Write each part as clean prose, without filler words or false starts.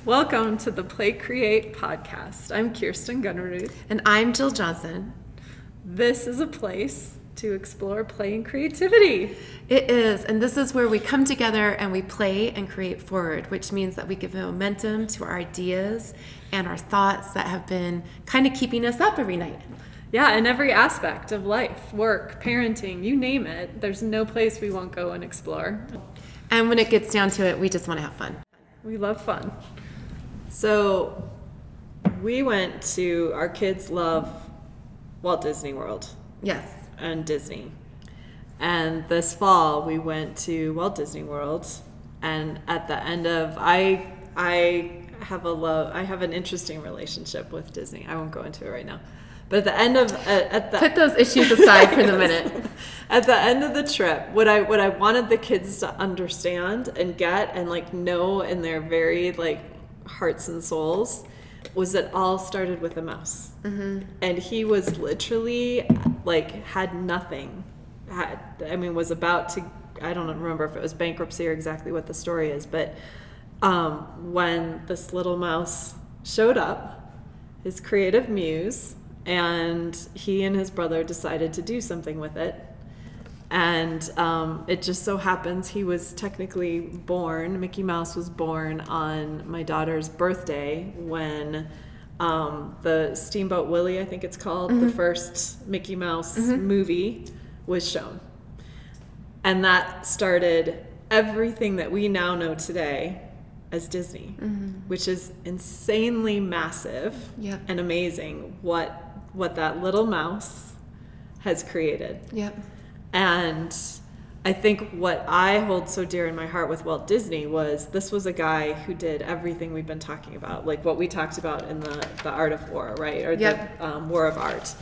Welcome to the Play Create podcast. I'm Kirsten Gunnerud. And I'm Jill Johnson. This is a place to explore play and creativity. It is, and this is where we come together and we play and create forward, which means that we give momentum to our ideas and our thoughts that have been kind of keeping us up every night. Yeah, in every aspect of life, work, parenting, you name it, there's no place we won't go and explore. And when it gets down to it, we just want to have fun. We love fun. So our kids love Walt Disney World. Yes. And Disney. And this fall we went to Walt Disney World, and at the end of I have an interesting relationship with Disney. I won't go into it right now. But at the put those issues aside for the minute. At the end of the trip, what I wanted the kids to understand and get and know in their very hearts and souls was that all started with a mouse. Mm-hmm. And he was literally had nothing. Was about to, I don't remember if it was bankruptcy or exactly what the story is, but when this little mouse showed up, his creative muse, and he and his brother decided to do something with it. And it just so happens he was technically born, Mickey Mouse was born on my daughter's birthday when the Steamboat Willey, I think it's called, mm-hmm. the first Mickey Mouse mm-hmm. movie was shown. And that started everything that we now know today as Disney, mm-hmm. which is insanely massive yep. and amazing what that little mouse has created. Yep. And I think what I hold so dear in my heart with Walt Disney was this was a guy who did everything we've been talking about, like what we talked about in the Art of War, right? Or yep. the War of Art,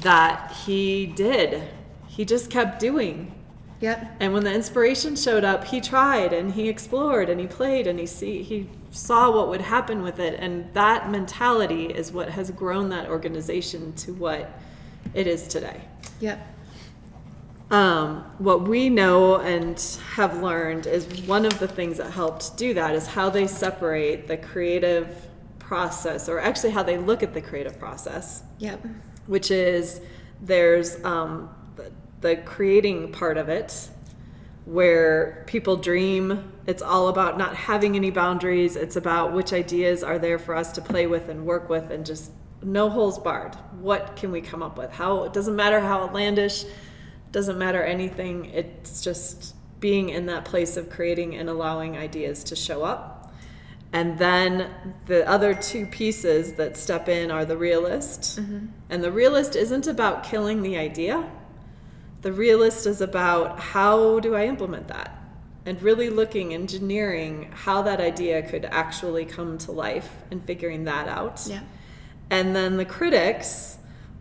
that he did. He just kept doing. Yep. And when the inspiration showed up, he tried and he explored and he played and he saw what would happen with it. And that mentality is what has grown that organization to what it is today. Yep. What we know and have learned is one of the things that helped do that is how they separate the creative process, or actually how they look at the creative process. Yep. Which is there's the creating part of it, where people dream. It's all about not having any boundaries. It's about which ideas are there for us to play with and work with, and just no holes barred. What can we come up with? It doesn't matter how outlandish, doesn't matter anything. It's just being in that place of creating and allowing ideas to show up. And then the other two pieces that step in are the realist. Mm-hmm. And the realist isn't about killing the idea. The realist is about how do I implement that? And really looking, engineering how that idea could actually come to life and figuring that out. Yeah. And then the critics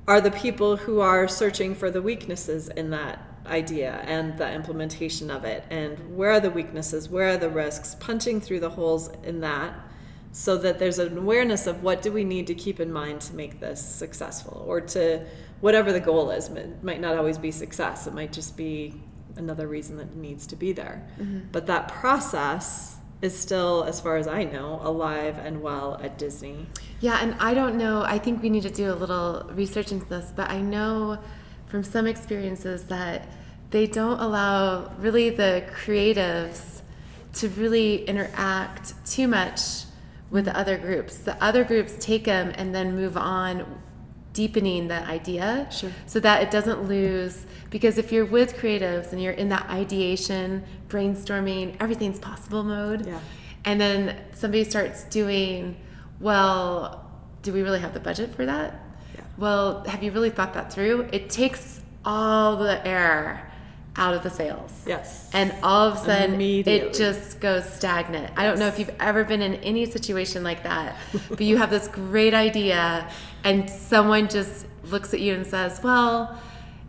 are the people who are searching for the weaknesses in that idea and the implementation of it. And where are the weaknesses? Where are the risks? Punching through the holes in that so that there's an awareness of what do we need to keep in mind to make this successful, or to whatever the goal is. It might not always be success. It might just be another reason that it needs to be there. Mm-hmm. But that process is still, as far as I know, alive and well at Disney. Yeah, and I don't know, I think we need to do a little research into this, but I know from some experiences that they don't allow really the creatives to really interact too much with the other groups. The other groups take them and then move on, deepening the idea. Sure. So that it doesn't lose, because if you're with creatives and you're in that ideation, brainstorming, everything's possible mode, yeah. and then somebody starts doing, well, do we really have the budget for that? Yeah. Well, have you really thought that through? It takes all the air out of the sails. Yes. And all of a sudden, it just goes stagnant. Yes. I don't know if you've ever been in any situation like that, but you have this great idea and someone just looks at you and says, well,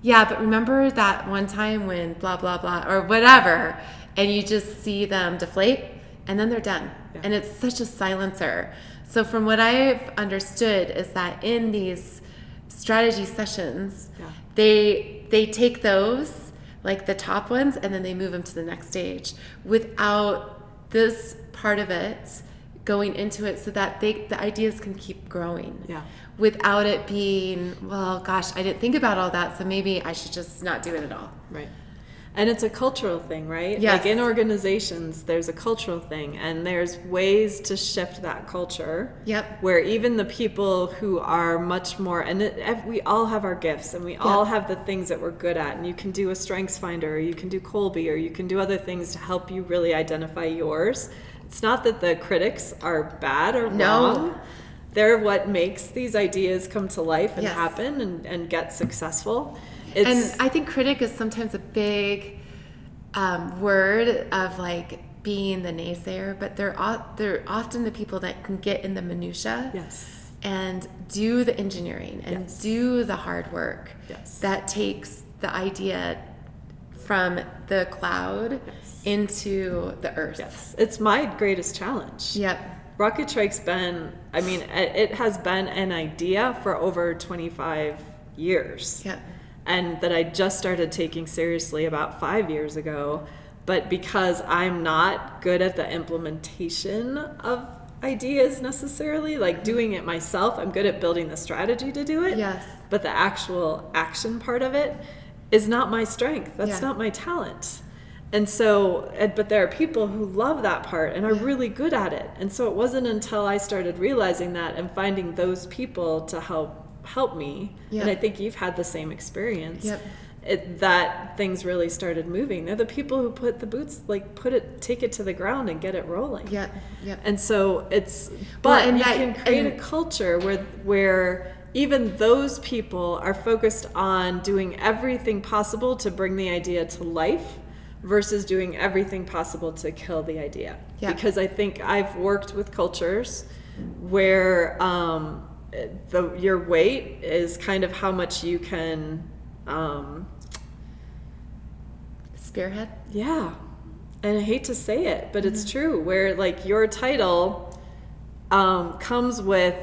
yeah, but remember that one time when blah, blah, blah, or whatever, and you just see them deflate, and then they're done. Yeah. And it's such a silencer. So from what I've understood is that in these strategy sessions, yeah. they take those, like the top ones, and then they move them to the next stage without this part of it going into it so that the ideas can keep growing. Yeah. Without it being, well, gosh, I didn't think about all that, so maybe I should just not do it at all. Right. And it's a cultural thing, right? Yes. Like in organizations, there's a cultural thing, and there's ways to shift that culture. Yep. Where even the people who are much more, and we all have our gifts, and we all have the things that we're good at, and you can do a strengths finder, or you can do Colby, or you can do other things to help you really identify yours. It's not that the critics are bad or wrong. They're what makes these ideas come to life and happen and get successful. And I think critic is sometimes a big word of like being the naysayer, but they're often the people that can get in the minutia and do the engineering and do the hard work that takes the idea from the cloud into the earth. Yes, it's my greatest challenge. Yep. RocketTrike's been, I mean, it has been an idea for over 25 years. Yep. And that I just started taking seriously about 5 years ago. But because I'm not good at the implementation of ideas necessarily, like doing it myself, I'm good at building the strategy to do it. Yes. But the actual action part of it is not my strength. That's not my talent. And so, but there are people who love that part and are really good at it. And so it wasn't until I started realizing that and finding those people to help me, and I think you've had the same experience, that things really started moving. They're the people who put the boots, like take it to the ground and get it rolling. And so it's, but you can create a culture where even those people are focused on doing everything possible to bring the idea to life versus doing everything possible to kill the idea. Because I think I've worked with cultures where your weight is kind of how much you can spearhead. Yeah. And I hate to say it, but it's true, where like your title comes with,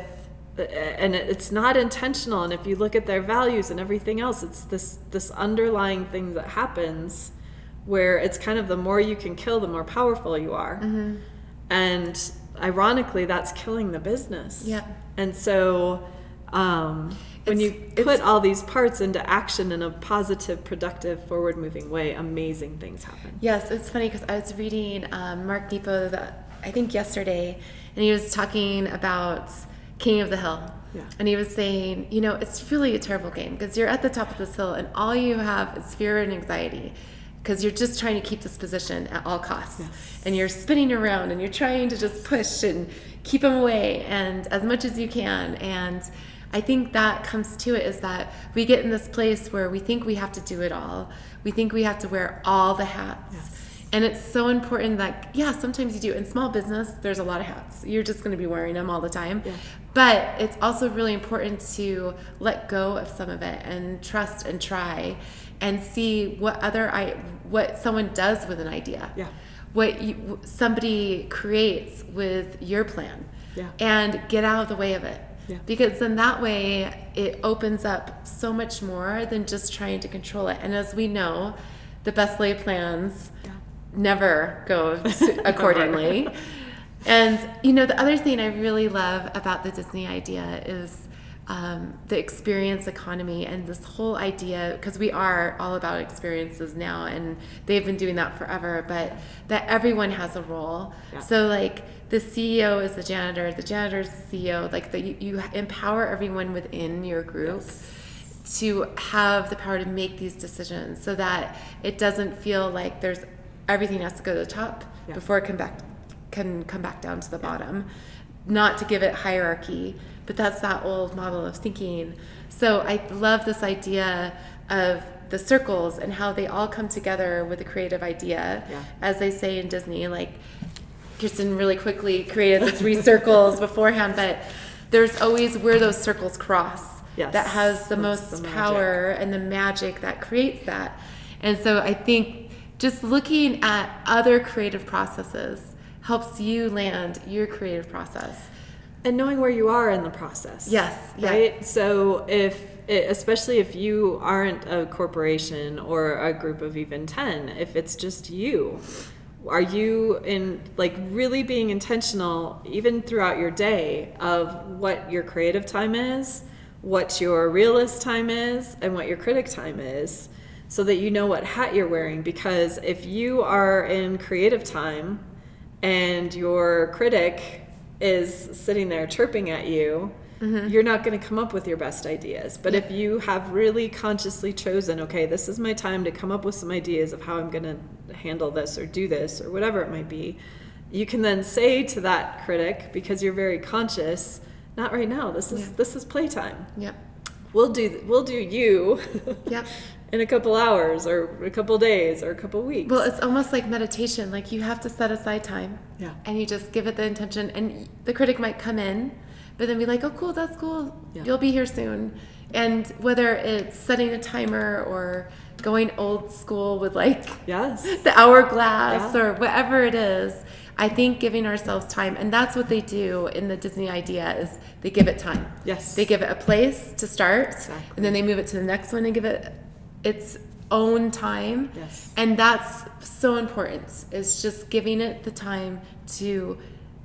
and it's not intentional, and if you look at their values and everything else, it's this underlying thing that happens where it's kind of the more you can kill, the more powerful you are. And ironically, that's killing the business. And so when you put all these parts into action in a positive, productive, forward-moving way, amazing things happen. Yes, it's funny because I was reading Mark Nepo, I think yesterday, and he was talking about King of the Hill. And he was saying, it's really a terrible game because you're at the top of this hill and all you have is fear and anxiety because you're just trying to keep this position at all costs. And you're spinning around and you're trying to just push and keep them away and as much as you can. And I think that comes to it is that we get in this place where we think we have to do it all. We think we have to wear all the hats. And it's so important that, sometimes you do. In small business, there's a lot of hats. You're just going to be wearing them all the time. But it's also really important to let go of some of it and trust and try and see what someone does with an idea. What somebody creates with your plan. And get out of the way of it. Because then that way it opens up so much more than just trying to control it. And as we know, the best laid plans never go accordingly. And the other thing I really love about the Disney idea is the experience economy and this whole idea, because we are all about experiences now and they've been doing that forever, but that everyone has a role. So like the CEO is the janitor is the CEO, like you empower everyone within your group to have the power to make these decisions so that it doesn't feel like everything has to go to the top before it can come back down to the bottom. Not to give it hierarchy, but that's that old model of thinking. So I love this idea of the circles and how they all come together with a creative idea. As they say in Disney, like Kirsten really quickly created the 3 circles beforehand, but there's always where those circles cross that has the most power and the magic that creates that. And so I think just looking at other creative processes helps you land your creative process. And knowing where you are in the process. Right? So especially if you aren't a corporation or a group of even 10, if it's just you, Are you in like really being intentional even throughout your day of what your creative time is, what your realist time is, and what your critic time is, so that you know what hat you're wearing? Because if you are in creative time and your critic is sitting there chirping at you, you're not going to come up with your best ideas. But if you have really consciously chosen, okay, this is my time to come up with some ideas of how I'm going to handle this or do this or whatever it might be, you can then say to that critic, because you're very conscious, not right now, this is playtime. Yep. We'll do you Yep. in a couple hours or a couple days or a couple weeks. Well, it's almost like meditation. Like you have to set aside time. Yeah. And you just give it the intention. And the critic might come in, but then be like, oh, cool, that's cool. Yeah. You'll be here soon. And whether it's setting a timer or going old school with like the hourglass or whatever it is, I think giving ourselves time, and that's what they do in the Disney idea, is they give it time. Yes. They give it a place to start, Exactly. and then they move it to the next one and give it its own time. Yes. And that's so important, is just giving it the time to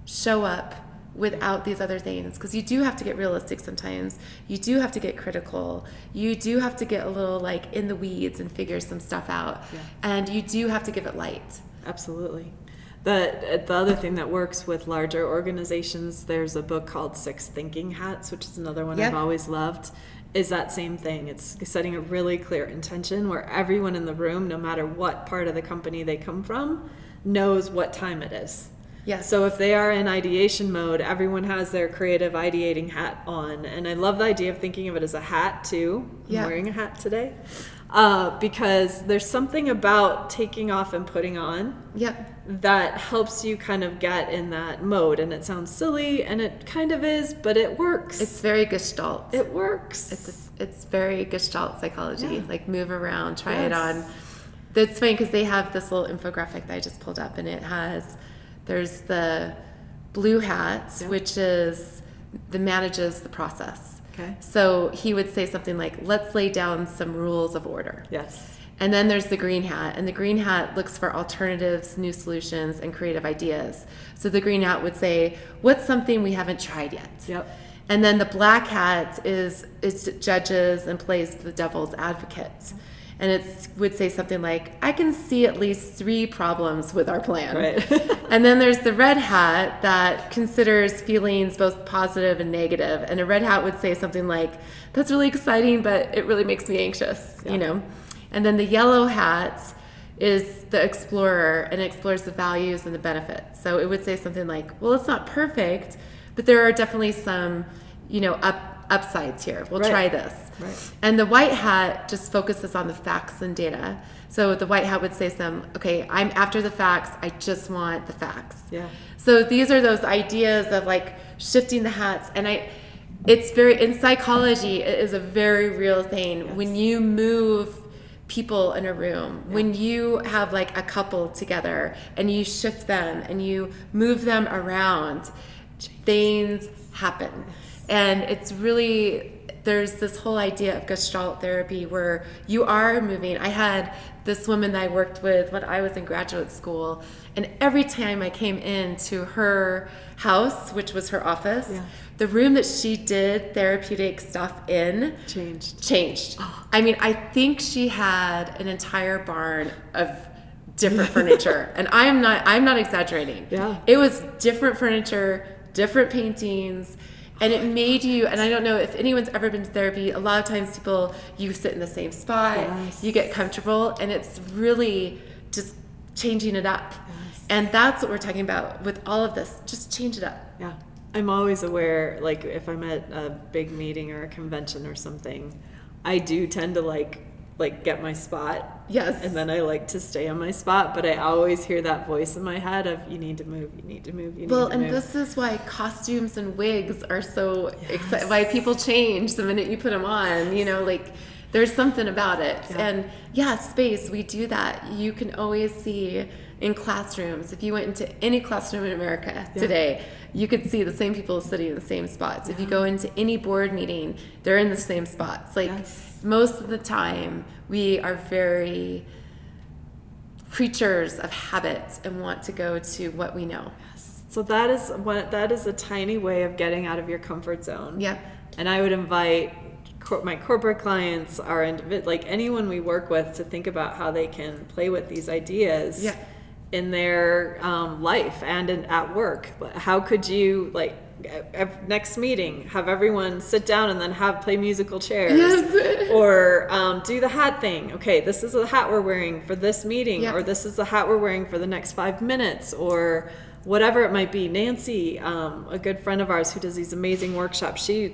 show up without these other things, because you do have to get realistic sometimes. You do have to get critical. You do have to get a little like in the weeds and figure some stuff out. Yeah. And you do have to give it light. Absolutely. The other thing that works with larger organizations, there's a book called 6 Thinking Hats, which is another one I've always loved, is that same thing. It's setting a really clear intention where everyone in the room, no matter what part of the company they come from, knows what time it is. Yes. So if they are in ideation mode, everyone has their creative ideating hat on. And I love the idea of thinking of it as a hat too. I'm wearing a hat today. Because there's something about taking off and putting on that helps you kind of get in that mode. And it sounds silly, and it kind of is, but it works. It's very Gestalt. It works. It's very Gestalt psychology. Like move around, try it on. That's funny because they have this little infographic that I just pulled up, and there's the blue hat, which is manages the process. Okay. So he would say something like, let's lay down some rules of order. Yes. And then there's the green hat, and the green hat looks for alternatives, new solutions, and creative ideas. So the green hat would say, what's something we haven't tried yet? Yep. And then the black hat is judges and plays the devil's advocate. And it would say something like, I can see at least 3 problems with our plan. Right. And then there's the red hat that considers feelings both positive and negative. And a red hat would say something like, that's really exciting, but it really makes me anxious, you know? And then the yellow hat is the explorer, and it explores the values and the benefits. So it would say something like, well, it's not perfect, but there are definitely some, upsides here. We'll try this. Right. And the white hat just focuses on the facts and data. So the white hat would say okay, I'm after the facts. I just want the facts. Yeah. So these are those ideas of like shifting the hats. And it's very, in psychology, it is a very real thing. Yes. When you move people in a room, when you have like a couple together and you shift them and you move them around, things happen. And it's really, there's this whole idea of Gestalt therapy where you are moving. I had this woman that I worked with when I was in graduate school, and every time I came into her house, which was her office, the room that she did therapeutic stuff in changed. Oh. I mean, I think she had an entire barn of different furniture, and I'm not exaggerating. Yeah. It was different furniture, different paintings. And it made you, and I don't know if anyone's ever been to therapy, a lot of times you sit in the same spot, you get comfortable, and it's really just changing it up. Yes. And that's what we're talking about with all of this, just change it up. Yeah. I'm always aware, like if I'm at a big meeting or a convention or something, I do tend to like get my spot. Yes. And then I like to stay on my spot, but I always hear that voice in my head of you need to move, you need to move, you need to move. Well, and this is why costumes and wigs are so exciting, why people change the minute you put them on, there's something about it. Yeah. And space, we do that. You can always see in classrooms, if you went into any classroom in America today, you could see the same people sitting in the same spots. If you go into any board meeting, they're in the same spots. Most of the time, we are very creatures of habits and want to go to what we know. So that is a tiny way of getting out of your comfort zone. Yep. And I would invite my corporate clients, like anyone we work with, to think about how they can play with these ideas in their life and at work. How could you, like, next meeting, have everyone sit down and then play musical chairs? Yes. Or do the hat thing. Okay, this is the hat we're wearing for this meeting, Yep. or this is the hat we're wearing for the next 5 minutes, or whatever it might be. Nancy, a good friend of ours who does these amazing workshops, she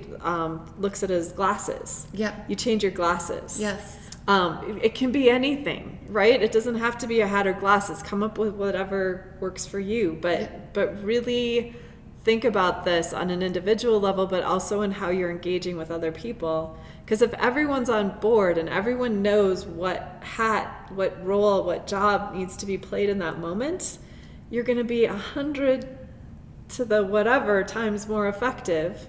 looks at his glasses. Yeah. You change your glasses. Yes. It can be anything, right? It doesn't have to be a hat or glasses. Come up with whatever works for you, but really think about this on an individual level, but also in how you're engaging with other people. Because if everyone's on board and everyone knows what hat, what role, what job needs to be played in that moment, you're going to be 100 to the whatever times more effective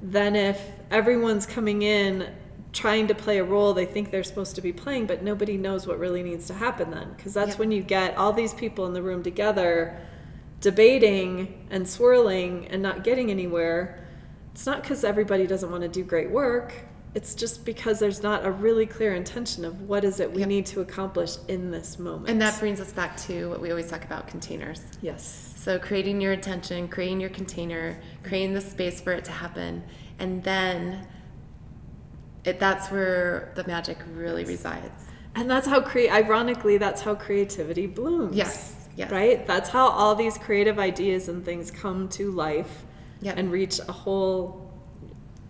than if everyone's coming in trying to play a role they think they're supposed to be playing, but nobody knows what really needs to happen then. Because that's when you get all these people in the room together debating and swirling and not getting anywhere. It's not because everybody doesn't want to do great work. It's just because there's not a really clear intention of what is it we need to accomplish in this moment. And that brings us back to what we always talk about, containers. Yes. So creating your intention, creating your container, creating the space for it to happen, and then that's where the magic really resides. And that's how ironically, that's how creativity blooms. Yes. Yes. Right? That's how all these creative ideas and things come to life and reach a whole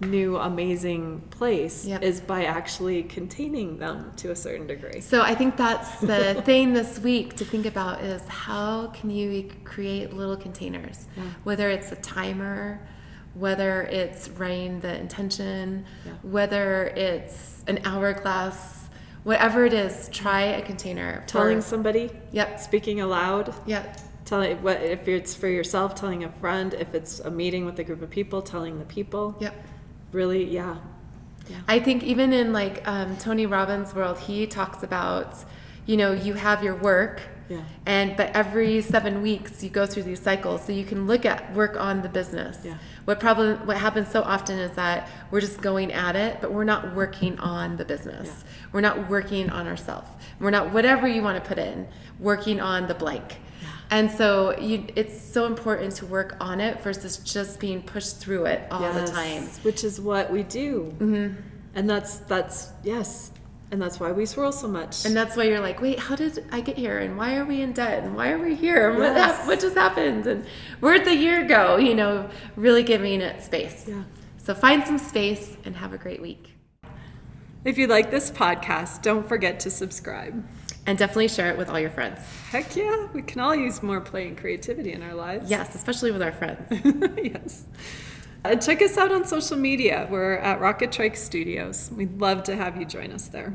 new amazing place is by actually containing them to a certain degree. So I think that's the thing this week to think about is how can you create little containers, whether it's a timer, whether it's writing the intention, whether it's an hourglass, whatever it is, try a container. Telling somebody, Yep. speaking aloud, Yep. telling if it's for yourself, telling a friend, if it's a meeting with a group of people, telling the people. Yep. Really, I think even in like Tony Robbins' world, he talks about, you have your work, but every 7 weeks you go through these cycles, so you can work on the business. Yeah. What happens so often is that we're just going at it, but we're not working on the business. Yeah. We're not working on ourselves. We're not, whatever you want to put in, working on the blank. And so it's so important to work on it versus just being pushed through it all the time. Which is what we do. Mm-hmm. And that's and that's why we swirl so much. And that's why you're like, wait, how did I get here? And why are we in debt? And why are we here? And what just happened? And where'd the year go? Really giving it space. Yeah. So find some space and have a great week. If you like this podcast, don't forget to subscribe. And definitely share it with all your friends. Heck yeah, we can all use more play and creativity in our lives. Yes, especially with our friends. Yes. Check us out on social media. We're at RocketTrike Studios. We'd love to have you join us there.